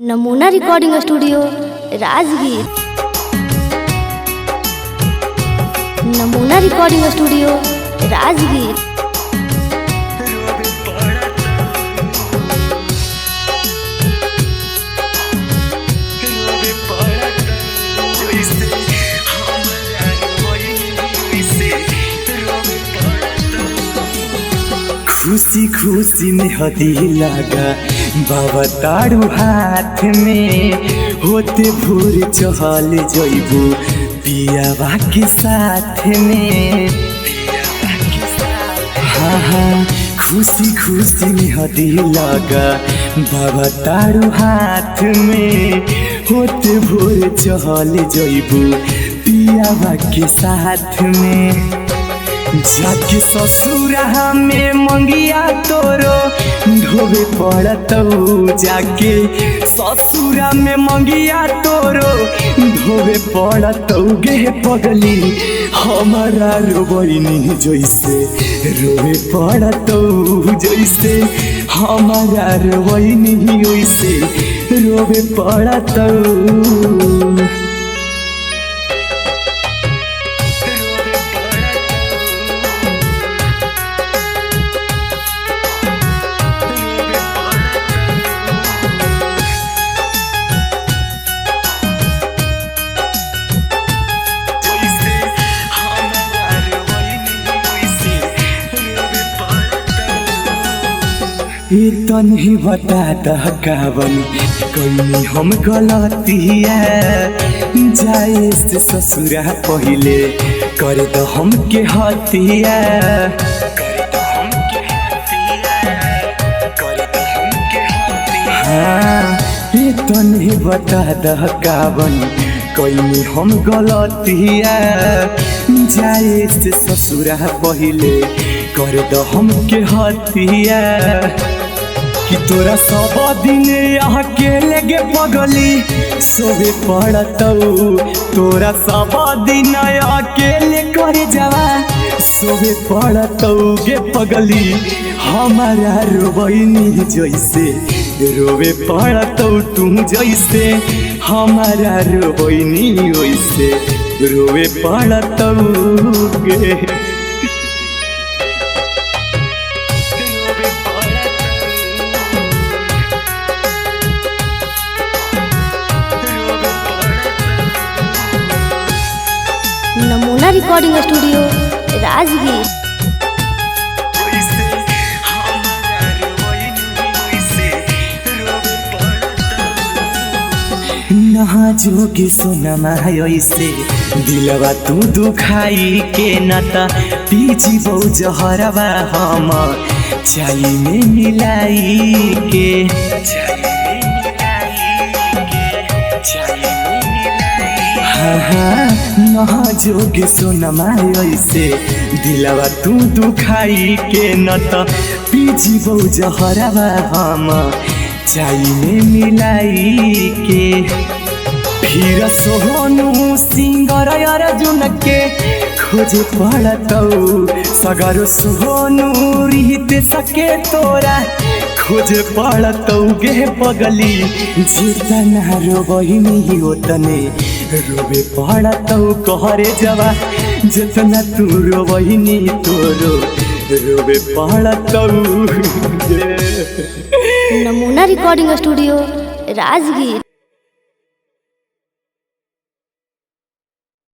नमूना recording studio Rajgir. नमूना recording studio Rajgir. खुशी खुशी में हदी लगा बाबा तारू हाथ में होते भोर चहल जइबू पियावा के साथ में। हाँ हाँ खुशी खुशी में हदी लगा बाबा तारू हाथ में होते भोर चहल जइबू पियावा के साथ में। जाके ससुरा में मंगिया तोरो ढोबे पड़तौ, जाके ससुरा में मंगिया तोरो ढोबे पड़तौ गे पगली हमारा रोबनी जैसे रोबे पड़तौ, जैसे हमारा रोबनी वैसे रोबे पड़तौ। तनी बता दहकावन कहीं हम गलतिया जाए से ससुरा पहले कर द हम के हतिया। हाँ तनी बता दहकावन कहीं हम गलतिया जाए से ससुरा पहले कर द हम के हतिया। कि तोरा सब दिन अकेले गे पगली सोबे पड़तौ, तोरा सब दिन अकेले करे जावा सोबे पड़तौ गे पगली हमारा रोबनी जैसे रोबे पड़तौ तू, जैसे हमारा रोबनी वैसे रोबे पड़तौ गे। नमूना रिकॉर्डिंग स्टूडियो राजगीर। नहा जोगे सोनमा ऐसे दिलवा तू दुखाई के नता पीछी बहु जहरवा हम चाय में मिलाई के। हाँ नहा जोगे सोनमा ऐसे दिलवा तू दुखाई के नता पीछी बहु जहरवा हम चाय में मिलाई के। फिर सोहनु सिंगर अर्जुन के खोजे पड़तौ, सगर सोहनु रिहित सके तोरा खोजे पड़तौ गे पगली जितना रोबनी ओतने रोबे पड़तौ कहरे जवा जितना तू रोबनी तोरो रोबे पड़तौ। नमूना रिकॉर्डिंग स्टूडियो राजगीर।